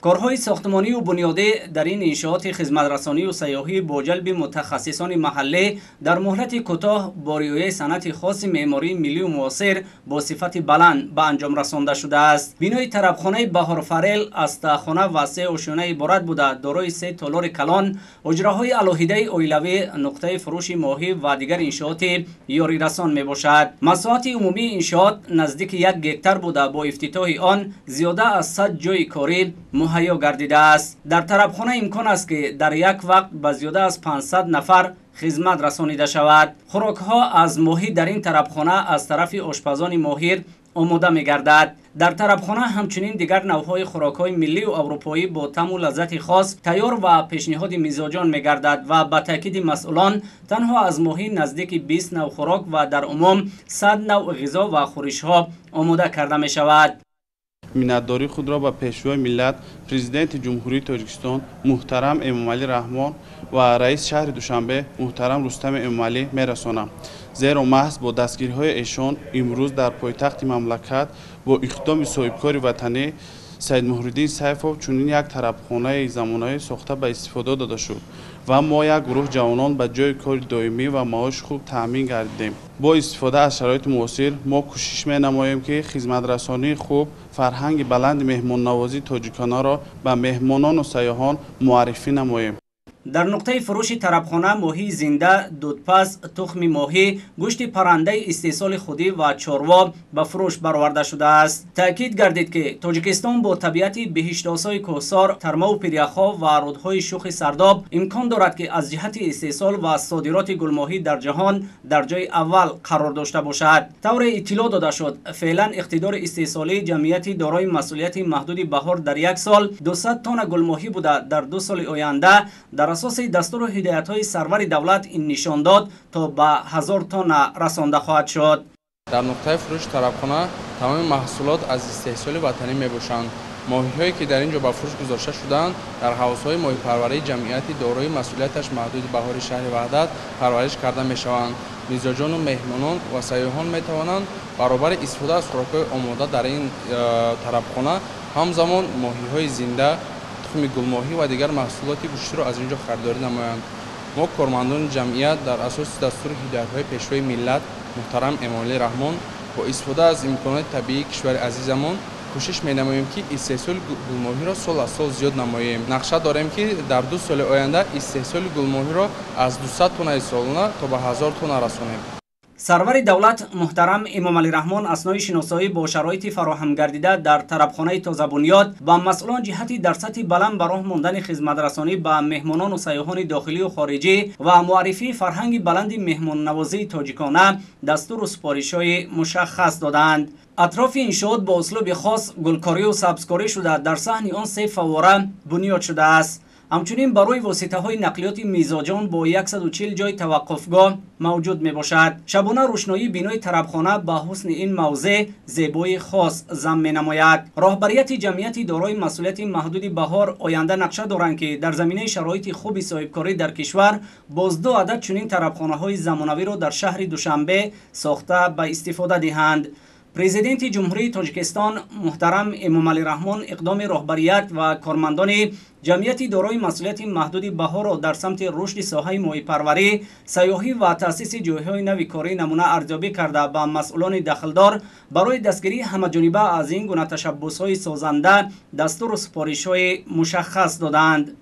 S13: کارهای ساختمانی و بنیادی در این انشاءات خدمترسانی و سیاحی با جلب متخصصان محلی در مهلت کوتاه با رعایت صنعت خاص معماری ملی و معاصر با صفت بلند به انجام رسانده شده است. بینای طربخانه بهار فرل از تاخانه و 3 آشیانه عبارت بوده، دارای 3 تالار کلان، حجره‌های علوهیده اویلوی، نقطه فروش ماهی و دیگر انشاءات یاری رسان می باشد. مساحت عمومی انشاءات نزدیک 1 هکتار بوده، با افتتاح آن زیاده از 100 جای کاری مهیا گردیده است. در طربخانه امکان است که در یک وقت به زیاده از 500 نفر خدمت رسانیده شود. خوراک ها از ماهی در این طربخانه از طرف آشپزان ماهر آماده می گردد. در طربخانه همچنین دیگر نوع‌های خوراک‌های ملی و اروپایی با طعم و لذت خاص تیار و پیشنهاد میزبان می گردد و به تاکید مسئولان تنها از ماهی نزدیک 20 نوع خوراک و در عموم 100 نوع غذا و خورش‌ها آماده کرده می شود.
S14: منتداری خود را به پیشوای ملت پرزیدنت جمهوری تاجیکستان محترم امامعلی رحمان و رئیس شهر دوشنبه محترم رستم امامعلی می‌رسانم. زیرا محض با دستگیری‌های ایشان امروز در پایتخت مملکت با اقدام صاحبکار وطنی سید محی‌الدین سیفов چنین یک طربخانه زمانه‌ای ساخته به استفاده داده شد و ما یک گروه جوانان به جای کار دائمی و معاش خوب تامین گردیدیم. با استفاده از شرایط معاصر ما کوشش می‌نماییم که خدمترسانی خوب، فرهنگ بلند مهمان نوازی تاجیکانه را به مهمانان و سیاحان معرفی نماییم.
S13: در نقطه فروش طربخانه ماهی زنده، دودپز، تخم ماهی، گوشت پرنده استحصال خودی و چاروا به فروش برآورده شده است. تاکید گردید که تاجیکستان با طبیعت بهشت‌آسای کوهسار، ترما و پریخ‌ها و رودهای شوخ سرداب امکان دارد که از جهت استحصال و صادرات گلماهی در جهان در جای اول قرار داشته باشد. طور اطلاع داده شد فعلا اقتدار استحصالی جمعیتی دارای مسئولیت محدود بهار در یک سال 200 تن گلماهی بوده. در 2 سال آینده در اساس دستور و هدایت‌های سرور دولت این نشان داد تا به 1000 تن رسانده خواهد شد.
S15: در نقطه فروش طربخانه تمام محصولات از استحصال وطنی میباشند. ماهی‌هایی که در اینجا به فروش گذاشته شدند در حوزه‌های ماهی پروری جمعیتی دارای مسئولیتش محدود بهار شهر وحدت پرورش کرده میشوند. میزبان و مهمانان و سیاحان میتوانند برابر استفاده از خوراک‌های آماده در این طربخانه همزمان ماهی‌های زنده، گلماهی و دیگر محصولات گوشتی را از اینجا خریداری نمایند. ما کارمندان جمعیت در اساس دستور هدایت‌های پیشوای ملت محترم امامعلی رحمان با استفاده از امکانات طبیعی کشور عزیزمان کوشش می‌نماییم که استحصال گلماهی را سال از سال زیاد نماییم. نقشه داریم که در 2 سال آینده استحصال گلماهی را از 200 تن سالانه تا به 1000 تن رسانیم.
S13: سرور دولت محترم امامعلی رحمان اثنای شناسایی با شرایط فراهم گردیده در طربخانه تازه بنیاد و مسئولان جهتی در سطح بلند به راه ماندن خدمترسانی به مهمانان و سیاحان داخلی و خارجی و معرفی فرهنگ بلند مهمان نوازی تاجیکانه دستور و سپارش‌های مشخص دادند. اطراف انشاءات با اسلوب خاص گلکاری و سبزکاری شده در صحن آن 3 فواره بنیاد شده است. همچنین برای واسطه های نقلیات میزاجان با 140 جای توقفگاه موجود می باشد. شبانه روشنایی بینای طربخانه به حسن این موضع زیبایی خاص ضم می نماید. راهبریت جمعیتی دارای مسئولیت محدود بهار آینده نقشه دارند که در زمینه شرایط خوب صاحبکاری در کشور باز 2 عدد چنین طربخانه های زمانوی را در شهر دوشنبه ساخته به استفاده دهند. پرزیدنت جمهوری تاجیکستان محترم امامعلی رحمان اقدام راهبریت و کارمندان جمعیتی دارای مسئولیت محدود بهار را در سمت رشد ساحه ماهی پروری، سیاحی و تأسیس جایهای نوی کاری نمونه ارزیابی کرده به مسئولان دخلدار برای دستگیری همه‌جانبه از این گونه تشبس‌های سازنده دستور و سپارش‌های مشخص دادند.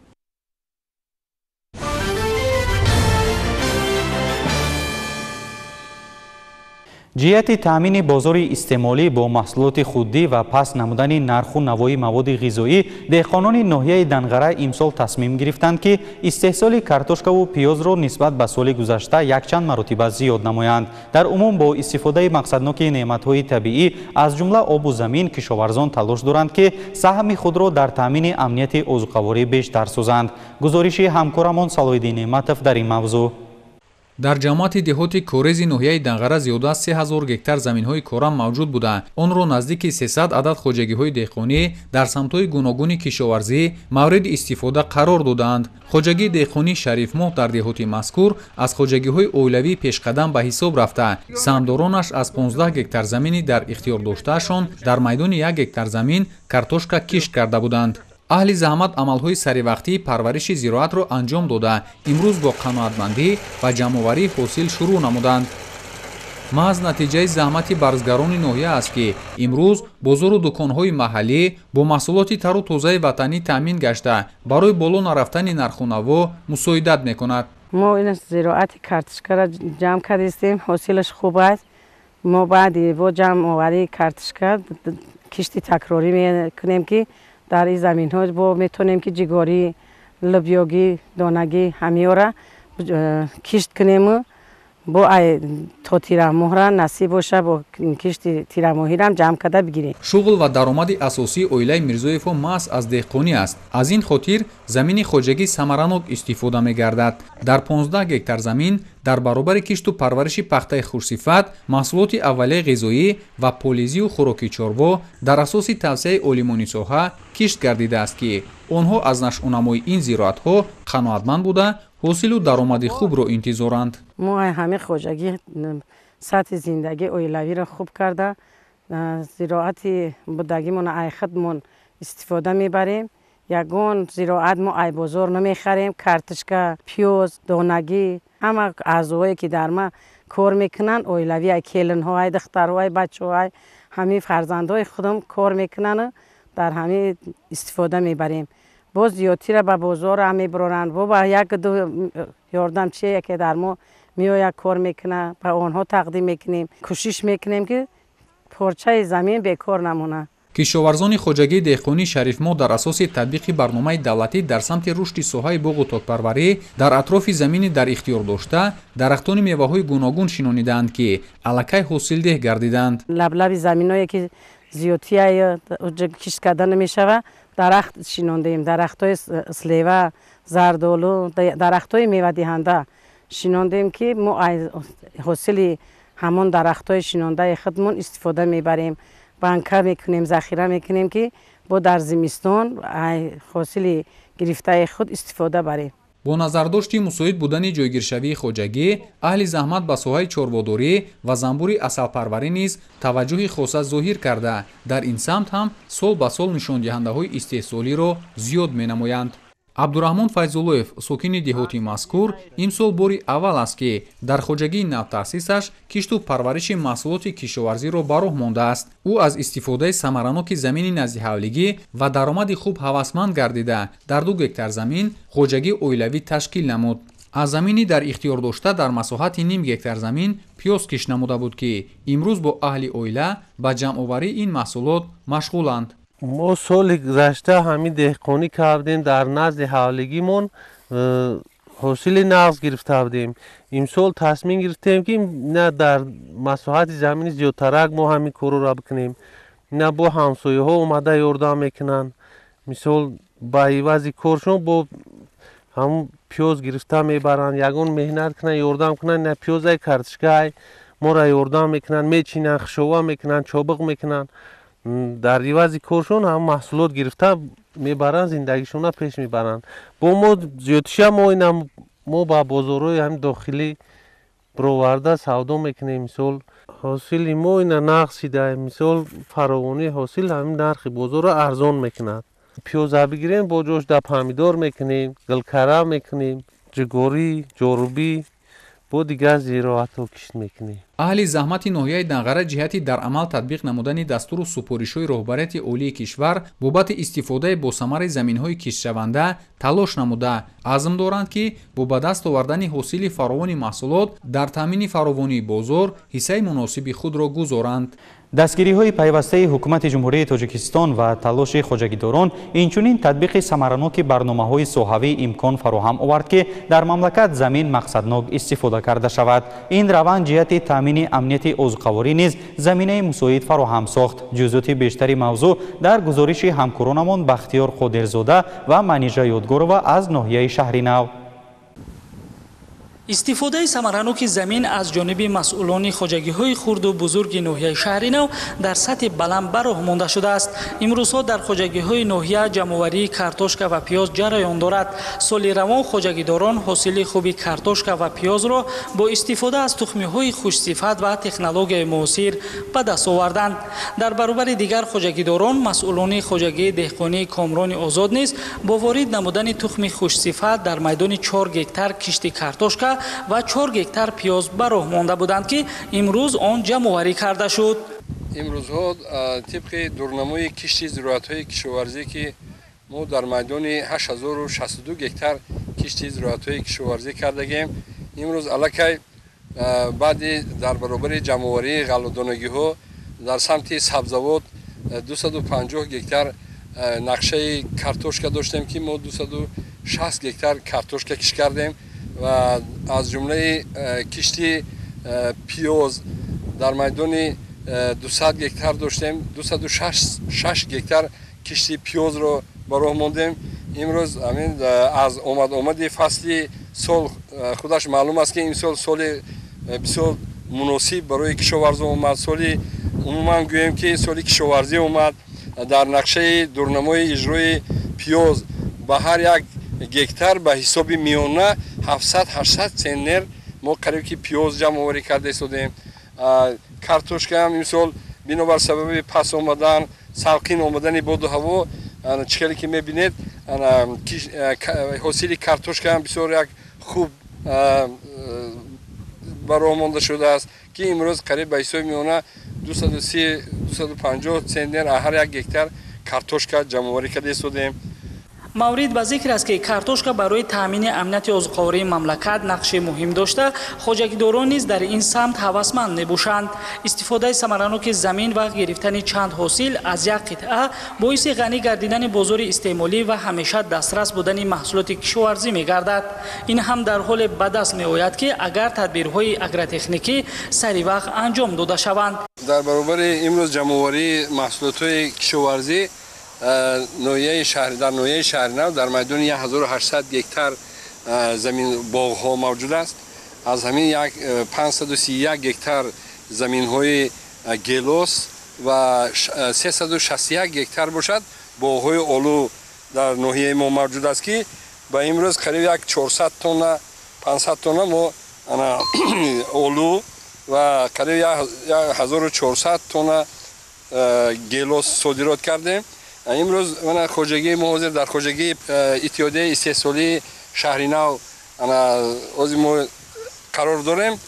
S1: جهت تامین بازار استعمالی با محصولات خودی و پس نمودن نرخ و نوای مواد غذایی، دهقانان ناحیه دنغره امسال تصمیم گرفتند که استحصال کارتوشکا و پیاز را نسبت به سال گذشته یک چند مرتبه زیاد نمایند. در عموم با استفاده مقصدناک نعمت‌های طبیعی از جمله آب و زمین، کشاورزان تلاش دارند که سهم خود را در تامین امنیت عضوخواری بیشتر سازند. گزارش همکارمان صلاح‌الدین نعمتов در این موضوع.
S16: در جماعت دهات کورز ناحیه دنغره زیاده از 3000 گکتار زمین‌های کورم موجود بودند. آن را نزدیک 300 عدد خوجگی‌های دهقانی در سمت‌های گوناگون کشاورزی مورد استفاده قرار دادند. خوجگی دهقانی شریف ماه در دهات مذکور از خوجگی‌های اولوی پیشقدم به حساب رفته. سهمدارانش از 15 گکتار زمینی در اختیار داشتهشان در میدان 1 گکتار زمین کارتوشکا کشت کرده بودند. аҳли заҳмат амалҳои саривақтии парвариши зироатро анҷом дода имрӯз бо қаноатмандӣ ва ҷамъоварии ҳосил шурӯъ намуданд. маҳз натиҷаи заҳмати барзгарони ноҳия аст ки имрӯз бозору дуконҳои маҳаллӣ бо маҳсулоти тару тозаи ватанӣ таъмин гашта барои боло нарафтани нарху наво мусоидат мекунад.
S17: мо ин зироати картошкаро ҷамъ кардистем, ҳосилаш хуб аст. мо баъди бо ҷамъоварии картошка кишти такрорӣ мекунем ки дар ин заминҳо бо метонем ки ҷигорӣ, лӯбиёгӣ, донагӣ ҳамеёра кишт кунем. бо то тирамоҳра насиб боша бо кишти тирамоҳирам ҷамъ карда бигирем.
S16: шуғл ва даромади асосии оилаи мирзоевҳо маҳз аз деҳқонӣ аст. аз ин хотир замини хоҷагӣ самаранок истифода мегардад. дар 15 гектар замин дар баробари кишту парвариши пахтаи хурсифат, маҳсулоти аввалияи ғизоӣ ва полизию хӯроки чорво дар асоси тавсеяи олимони соҳа кишт гардидааст ки онҳо аз нашъунамои ин зироатҳо қаноатманд буда ҳосилу даромади хубро интизоранд.
S17: мо ҳами хоҷагӣ сатҳи зиндагии оилавиро хуб карда зироати будагимон айхудмон истифода мебарем. ягон зироат мо ай бозор намехарем. картошка, пиёз, донагӣ, ҳама аъзое ки дар ма кор мекунанд, оилави ай келинҳо, ай духтарҳо, ай бачаҳо, ай ҳами фарзандҳои худам кор мекунанд, дар ҳами истифода мебарем. боз зиёдтира ба бозор ҳам мебароранд. бо ба як ду ёрдамчие ки дар мо меояд кор мекунад, ба онҳо тақдим мекунем. кӯшиш мекунем ки порчаи замин бекор намонад.
S16: кишоварзони хоҷагии деҳқонӣ шарифмо дар асоси татбиқи барномаи давлатӣ дар самти рушди соҳаи боғу токпарварӣ дар атрофи замини дар ихтиёр дошта дарахтони меваҳои гуногун шинонидаанд ки аллакай ҳосилдеҳ гардиданд.
S17: лаблаби заминое ки зиёдтияи кишт карда намешавад, дарахт шинондем. дарахтҳои слева, зардолу, дарахтҳои мевадиҳанда шинондем ки мо ҳосили ҳамон дарахтҳои шинондаи худмон истифода мебарем. банка мекунем, захира мекунем ки бо дар зимистон ҳосили гирифтаи худ истифода барем.
S16: бо назардошти мусоид будани ҷойгиршавии хоҷагӣ, аҳли заҳмат ба соҳаи чорводорӣ ва занбури асалпарварӣ низ таваҷҷӯҳи хоса зоҳир карда, дар ин самт ҳам сол ба сол нишондиҳандаҳои истеҳсолиро зиёд менамоянд. абдураҳмон файзуллоев, сокини деҳоти мазкур, имсол бори аввал аст ки дар хоҷагии навтаъсисаш кишту парвариши маҳсулоти кишоварзиро ба роҳ мондааст. ӯ аз истифодаи самараноки замини назди ва даромади хуб ҳавасманд гардида дар 2 гектар замин хоҷагии оилавӣ ташкил намуд. аз замини дар ихтиёр дошта дар масоҳати 1/2 гектар замин пиёз кишт намуда буд ки имрӯз бо аҳли оила ба ҷамъоварии ин маҳсулот машғуланд.
S18: мо соли гузашта ҳами деҳқонӣ кардем, дар назди ҳавлигимон ҳосили нағз гирифта будем. имсол тасмим гирифтем ки на дар масоҳати замини зиёдтарак мо ҳамин корро бикунем. на бо ҳамсояҳо омада ёрдам мекунанд. мисол ба ивази коршон бо ҳамун пиёз гирифта мебаранд, ягон меҳнат кунанд, ёрдам кунанд. на пиёзай картошкаи мора ёрдам мекунанд, мечинанд, хушова мекунанд, чобиқ мекунанд. дар ивази коршон ҳам маҳсулот гирифта мебаранд, зиндагишона пеш мебаранд. бо мо зиёдтиша мо ба бозорҳои ҳами дохилӣ бироварда савдо мекунем. мисол ҳосили мо ина нағз шида, мисол фаровонии ҳосил ҳамин нархи бозорро арзон мекунад. пиёза бигирем бо ҷош да помидор мекунем, гулкара мекунем, ҷигорӣ, ҷорубӣ, бо дигар зироатҳо кишт мекунем.
S16: аҳли заҳмати ноҳияи Данғара ҷиҳати дар амал татбиқ намудани дастуру супоришҳои роҳбарияти олии кишвар бобати истифодаи босамари заминҳои киштшаванда талош намуда азм доранд ки бо ба даст овардани ҳосили фаровони маҳсулот дар таъмини фаровонии бозор ҳиссаи муносиби худро гузоранд.
S1: дастгириҳои пайвастаи ҳукумати ҷумҳурии тоҷикистон ва талоши хоҷагидорон инчунин татбиқи самараноки барномаҳои соҳавӣ имкон фароҳам овард ки дар мамлакат замин мақсаднок истифода карда шавад. ин раванд ҷиҳати таъмини амнияти озуқаворӣ низ заминаи мусоид фароҳам сохт. ҷузъиёти бештари мавзӯъ дар гузориши ҳамкоронамон Бахтиёр Қодирзода ва Манижа Ёдгорова аз ноҳияи Шаҳри Нав.
S19: استفاده ثمرناک زمین از جانب مسئولان خواجگی‌های خرد و بزرگ ناحیه شهر نو در سطح بلند براه مانده شده است. امروزها در خواجگی‌های ناحیه جمع‌آوری کارتوشکا و پیاز جریان دارد. سال روان خواجگیداران حاصل خوبی کارتوشکا و پیاز را با استفاده از تخم‌های خوش‌صفت و تکنولوژی معاصر به دست آوردند. در برابر دیگر خواجگیداران مسئولان خواجگی دهقانی کامران آزاد نیز با وارد نمودن تخم خوش‌صفت در میدان 4 گکتار کشت کارتوشکا و 4 گکتار پیاز براه مانده بودند که امروز آن جمع‌آوری کرده شد.
S20: امروزها طبق دورنمای کشت زراعت‌های کشاورزی که ما در میدان 8062 گکتار کشت زراعت‌های کشاورزی کردیم، امروز الکی بعد در برابر جمع‌آوری غله‌دانگی‌ها در سمت سبزوات 250 گکتار نقشه کارتوشکا داشتیم که ما 260 گکتار کارتوشکا کش کردیم و از جمله کشتی پیاز در میدان 200 گکتار داشتیم، 206 گکتار کشتی پیاز رو براه ماندیم. امروز از آمد فصل سال خودش معلوم است که این سال بسیار مناسب برای کشاورزی اومد. سالی عموما گوییم که سالی کشاورزی اومد. در نقشه دورنمای اجرای پیاز به هر یک گکتار به حساب میانه 700-800 سنر ما قریب که پیاز جمع آوری کرده شدیم. کارتوشکا هم این سال بنابر سبب پس آمدن سالکین آمدن باد و هوا چکلی که میبینید حاصل کارتوشکا هم بسیار یک خوب برآمده مانده شده است که امروز قریب به حساب میانه 230-250 سنر هر یک گکتار کارتوشکا جمع آوری کرده شدیم.
S19: مورد به ذکر است که کارتوشکا برای تامین امنیت غذاخوری مملکت نقش مهم داشته. خواجگیداران نیز در این سمت هوسمند میباشند. استفاده ثمرناک زمین و گرفتن چند حاصل از یک قطعه باعث غنی گردیدن بازار استعمالی و همیشه دسترس بودن محصولات کشاورزی میگردد. این هم در حال به دست میآید که اگر تدبیرهای اگرتکنیکی سری وقت انجام داده شوند.
S20: در برابر امروز جمع‌آوری محصولات کشاورزی ناحیه شهر نو در میدان 1800 گکتار زمین باغ ها موجود است. از همین 531 گکتار زمین های گیلوس و 361 گکتار باشد باغ های آلو در ناحیه ما موجود است که با امروز قریب 400 تن 500 تن ما آلو و قریب 1400 تن گیلوس صادرات کردیم. امروز من خواجگی محاضر در خواجگی اتحادیه استحصالی شهر نو ما قرار داریم.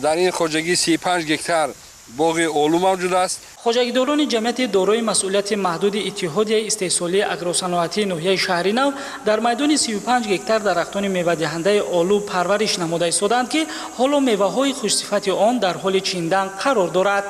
S20: در این خواجگی 35 گکتار باغ آلو موجود است.
S19: خواجگیداران جمعیت دارای مسئولیت محدود اتحادیه استحصالی اگروصنعتی ناحیه شهر نو در میدان 35 گکتار درختان میوه دهنده آلو پرورش نموده ایستادند که حالا میوه‌های خوش‌صفت آن در حال چیندن قرار دارد.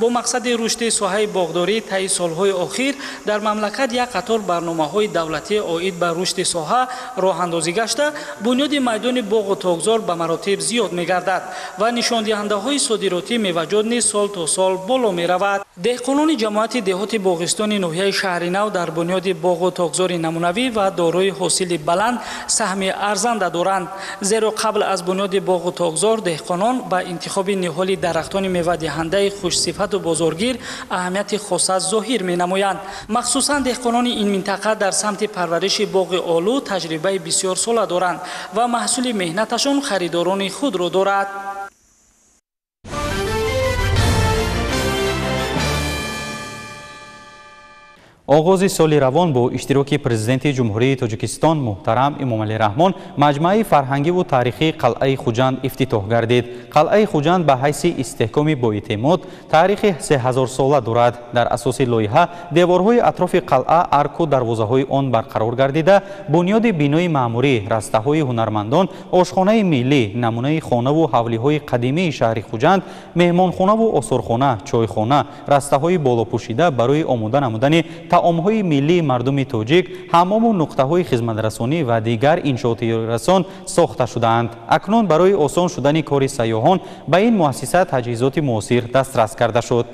S19: با مقصد رشد ساحه باغداری طی سالهای اخیر در مملکت یک قطار برنامه‌های دولتی عاید به رشد ساحه راه اندازی گشته بنیاد میدان باغ و تاکزار به مراتب زیاد می‌گردد و نشاندهنده‌های صادراتی میوه‌جات نیز سال تا سال بالا می‌رود. دهقانان جماعت دهات باغستان ناحیه شهر نو در بنیاد باغ و تاکزار نمونوی و دارای حاصل بلند سهم ارزنده دارند، زیرا قبل از بنیاد باغ و تاکزار دهقانان با انتخاب نهال درختان میوه دهنده خوش‌صفت و بازارگیر اهمیت خاص ظاهر می‌نمایند. مخصوصا دهقانان این منطقه در سمت پرورش باغ آلو تجربه بسیار ساله دارند و محصول مهنتشان خریداران خود را دارد.
S1: آغاز سال روان با اشتراک پرزیدنت جمهوری تاجیکستان محترم امامعلی رحمان مجمع فرهنگی و تاریخی قلعه خوجند افتتاح گردید. قلعه خوجند به حیث استحکام با اعتماد تاریخ 3000 ساله دارد. در اساس لایحه دیوارهای اطراف قلعه ارک و دروازه‌های آن برقرار گردیده بنیاد بینای معموری، رسته‌های هنرمندان، آشخانه ملی، نمونه خانه و حولی‌های قدیمی شهر خوجند، مهمانخانه و آثارخانه، چایخانه، رسته‌های بالا پوشیده برای آماده نمودن طعام‌های ملی مردم تاجیک، حمام و نقطه‌های خدمت‌رسانی و دیگر انشاءاتی رسان ساخته شده‌اند. اکنون برای آسان شدن کار سیاحان به این مؤسسه تجهیزات معاصر دسترس کرده شد.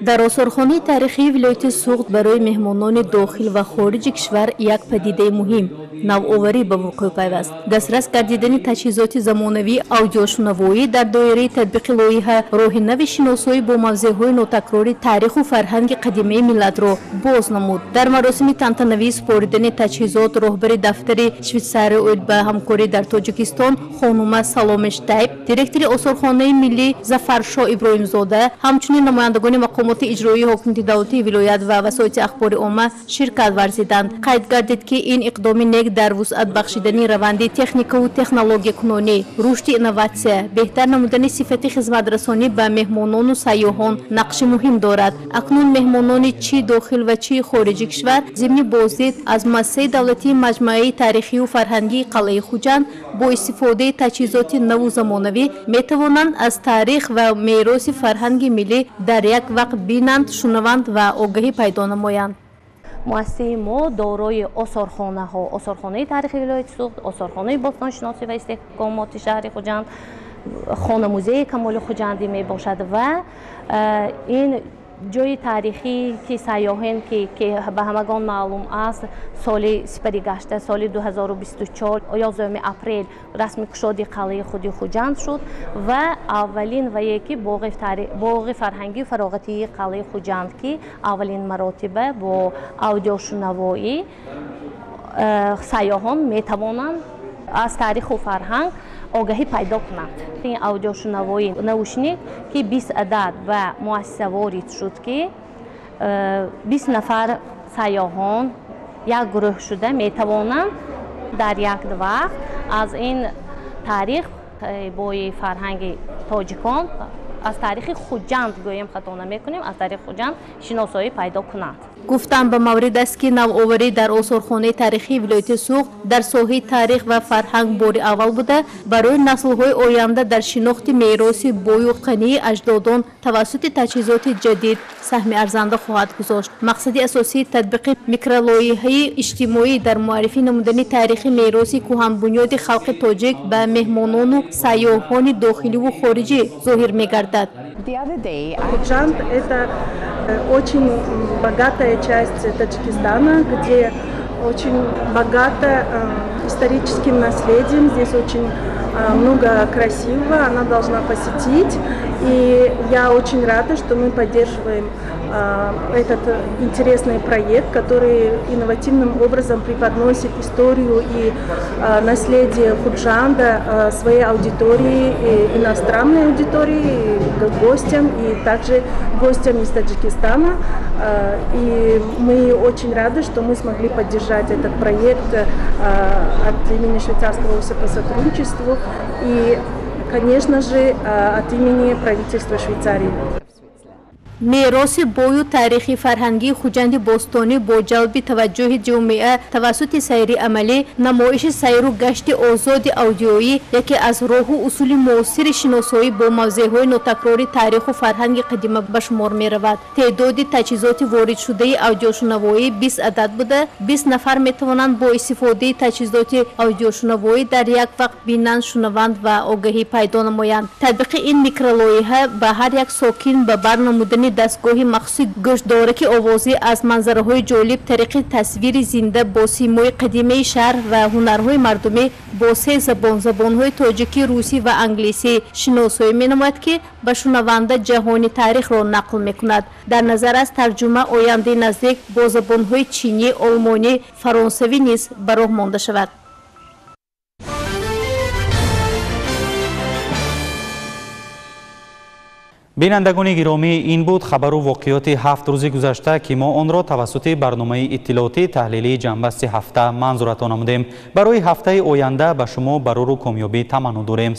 S21: дар осорхонаи таърихии вилояти суғд барои меҳмонони дохил ва хориҷи кишвар як падидаи муҳим навоварӣ ба вуқӯъ пайваст. дастрас гардидани таҷҳизоти замонавии аудиошунавоӣ дар доираи татбиқи лоиҳа роҳи нави шиносоӣ бо мавзеъҳои нотакрори таъриху фарҳанги қадимаи миллатро боз намуд. дар маросими тантанавии супоридани таҷҳизот роҳбари дафтари швейтсария ба ҳамкорӣ дар тоҷикистон хонума Саломеш Тайб, директори осорхонаи миллӣ Зафаршоҳ Иброҳимзода, ҳамчунин намояндагони мақомоти иҷроии ҳокимияти давлатии вилоят ва васоити ахбори омма ширкат варзиданд. қайд гардид, ки ин иқдоми нек дар вусъат бахшидани раванди техникаву технологиякунонӣ, рушди инноватсия, беҳтар намудани сифати хизматрасонӣ ба меҳмонону сайёҳон нақши муҳим дорад. акнун меҳмонони чӣ дохил ва чӣ хориҷи кишвар зимни боздид аз муассисаи давлатии маҷмӯаи таърихию фарҳангии қалъаи Хуҷанд бо истифодаи таҷҳизоти наву замонавӣ метавонанд аз таърих ва мероси фарҳанги миллӣ дар як вақт бинанд, шунаванд ва огаҳӣ пайдо намоянд.
S22: муассисаи мо дорои осорхонаҳо, осорхонаи таърихи вилояти суғд, осорхонаи бостоншиносӣ ва истеҳкомоти шаҳри Хуҷанд, хона музеи Камоли Хуҷандӣ мебошад ва ин ҷои таърихӣ ки сайёҳин ки ба ҳамагон маълум аст, соли сипари гашта соли 2024 11 апрел расми кушоди қалъаи худи Хуҷанд шуд ва аввалин ва яки боғи фарҳангии фароғатии қалъаи Хуҷанд ки аввалин маротиба бо аудиошунавоӣ сайёҳон метавонанд аз таъриху фарҳанг огаҳӣ пайдо кунанд. ин аудиошунавои наушник ки 20 адад ба муассиса ворид шуд ки 20 нафар сайёҳон як гурӯҳ шуда метавонанд дар як вақт аз ин таърих бои фарҳанги тоҷикон, аз таърихи Хуҷанд гӯем хато намекунем, аз таърихи Хуҷанд шиносоӣ пайдо кунанд.
S21: гуфтам ба маврид аст ки навоварӣ дар осорхонаи таърихии вилояти суғд дар соҳаи таърих ва фарҳанг бори аввал буда барои наслҳои оянда дар шинохти мероси бою ғании аҷдодон тавассути таҷҳизоти ҷадид саҳми арзанда хоҳад гузошт. мақсади асосии татбиқи микролоиҳаи иҷтимоӣ дар муаррифӣ намудани таърихи мероси кӯҳанбунёди халқи тоҷик ба меҳмонону сайёҳони дохиливу хориҷӣ зоҳир мегардад.
S23: Хуҷанд – это очень богатая часть Таджикистана, где очень богата историческим наследием. Здесь очень много красивого, она должна посетить. И я очень рада, что мы поддерживаем этот интересный проект, который инновативным образом преподносит историю и наследие Худжанда своей аудитории, и иностранной аудитории, и гостям, и также гостям из Таджикистана. И мы очень рады, что мы смогли поддержать этот проект от имени Швейцарского офиса по сотрудничеству и, конечно же, от имени правительства Швейцарии.
S21: мероси бою таърихи фарҳангии Хуҷанди бостонӣ бо ҷалби таваҷҷӯҳи ҷомеа тавассути сайри амалӣ, намоиши сайру гашти озоди аудиоӣ яке аз роҳу усули муосири шиносоӣ бо мавзеъҳои нотакрори таъриху фарҳанги қадима ба шумор меравад. теъдоди таҷҳизоти воридшудаи аудиошунавоӣ 20 адад буда 20 нафар метавонанд бо истифодаи таҷҳизоти аудиошунавоӣ дар як вақт бинанд, шунаванд ва огаҳӣ пайдо намоянд. татбиқи ин микролоиҳа ба ҳар як сокин ба бар намудани дастгоҳи махсуси гӯшдораки овозӣ аз манзараҳои ҷолиб тариқи тасвири зинда бо симои қадимаи шаҳр ва ҳунарҳои мардумӣ бо 3 забон забонҳои тоҷикӣ, русӣ ва англисӣ шиносоӣ менамояд ки ба шунаванда ҷаҳони таърихро нақл мекунад. дар назар аст тарҷума ояндаи наздик бо забонҳои чинӣ, олмонӣ, фаронсавӣ низ ба роҳ монда шавад.
S1: бинандагони гиромӣ, ин буд хабару воқеиёти 7 рӯзи гузашта ки мо онро тавассути барномаи иттилоотии таҳлилии ҷанбасти ҳафта манзуратон намудем. барои ҳафтаи оянда ба шумо барору комёбӣ таманну дорем.